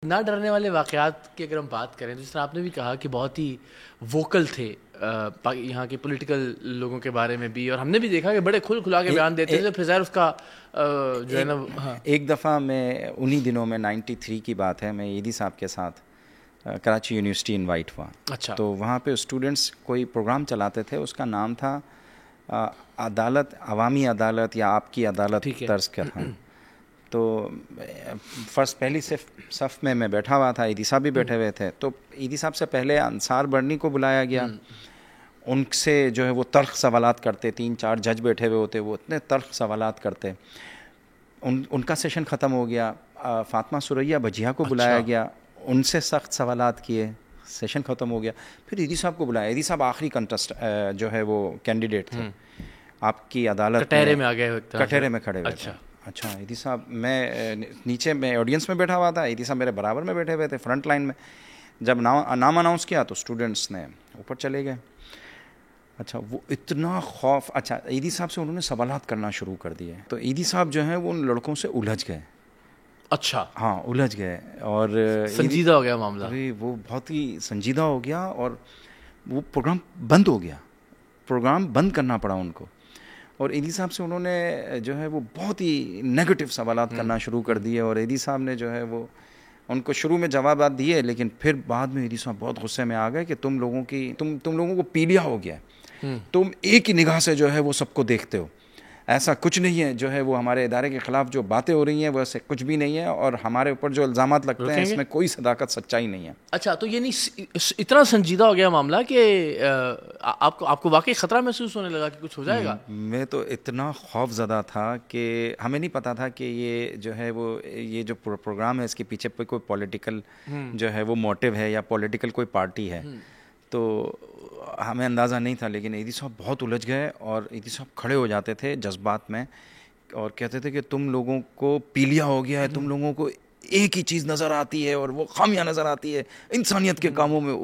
نہ ڈرنے والے واقعات کی اگر ہم بات کریں تو جس طرح آپ نے بھی کہا کہ بہت ہی ووکل تھے یہاں کے پولیٹیکل لوگوں کے بارے میں بھی، اور ہم نے بھی دیکھا کہ بڑے کھل کھلا کے بیان دیتے تھے. پھر ظاہر اس کا جو ہے نا ایک دفعہ میں انہی دنوں میں 93 کی بات ہے، میں ایدی صاحب کے ساتھ کراچی یونیورسٹی انوائٹ ہوا. اچھا تو وہاں پہ اسٹوڈنٹس کوئی پروگرام چلاتے تھے، اس کا نام تھا عدالت، عوامی عدالت یا آپ کی عدالت طرز کا تھا. تو فرسٹ پہلی صف میں بیٹھا ہوا تھا، ایدی صاحب بھی بیٹھے ہوئے تھے. تو ایدی صاحب سے پہلے انصار برنی کو بلایا گیا. ان سے جو ہے وہ تلخ سوالات کرتے، 3-4 جج بیٹھے ہوئے ہوتے، وہ اتنے تلخ سوالات کرتے. ان کا سیشن ختم ہو گیا. فاطمہ ثریا بجیا کو بلایا گیا، ان سے سخت سوالات کیے، سیشن ختم ہو گیا. پھر ایدی صاحب کو بلایا. ایدی صاحب آخری کنٹسٹ جو ہے وہ کینڈیڈیٹ تھے آپ کی عدالت کٹہرے میں آ گئے، کٹہرے میں کھڑے ہوئے تھے. اچھا ایدی صاحب، میں نیچے میں آڈینس میں بیٹھا ہوا تھا، ایدی صاحب میرے برابر میں بیٹھے ہوئے تھے فرنٹ لائن میں. جب نام اناؤنس کیا تو اسٹوڈنٹس نے اوپر چلے گئے. اچھا وہ اتنا خوف، اچھا ایدی صاحب سے انہوں نے سوالات کرنا شروع کر دیے. تو ایدی صاحب جو ہیں وہ ان لڑکوں سے الجھ گئے. اچھا ہاں الجھ گئے، اور سنجیدہ ہو گیا معاملہ. وہ بہت ہی سنجیدہ ہو گیا، اور وہ پروگرام بند ہو گیا. پروگرام بند کرنا پڑا ان کو. اور ایدی صاحب سے انہوں نے جو ہے وہ بہت ہی نیگیٹو سوالات کرنا شروع کر دیے. اور ایدی صاحب نے جو ہے وہ ان کو شروع میں جوابات دیے، لیکن پھر بعد میں ایدی صاحب بہت غصے میں آ گئے کہ تم لوگوں کو پیلیا ہو گیا ہے، تم ایک ہی نگاہ سے جو ہے وہ سب کو دیکھتے ہو. ایسا کچھ نہیں ہے، جو ہے وہ ہمارے ادارے کے خلاف جو باتیں ہو رہی ہیں وہ ایسے کچھ بھی نہیں ہے، اور ہمارے اوپر جو الزامات لگتے ہیں اس میں کوئی صداقت سچائی نہیں ہے. اچھا تو یعنی اتنا سنجیدہ ہو گیا معاملہ کہ آپ کو واقعی خطرہ محسوس ہونے لگا کہ کچھ ہو جائے گا؟ میں تو اتنا خوف زدہ تھا کہ ہمیں نہیں پتا تھا کہ یہ جو ہے وہ یہ جو پروگرام ہے اس کے پیچھے کوئی پولیٹیکل جو ہے وہ موٹیو ہے یا پولیٹیکل کوئی پارٹی ہے. تو ہمیں اندازہ نہیں تھا. لیکن ایدی صاحب بہت الجھ گئے، اور ایدی صاحب کھڑے ہو جاتے تھے جذبات میں اور کہتے تھے کہ تم لوگوں کو پیلیا ہو گیا ہے، تم لوگوں کو ایک ہی چیز نظر آتی ہے اور وہ خامیاں نظر آتی ہے انسانیت کے کاموں میں.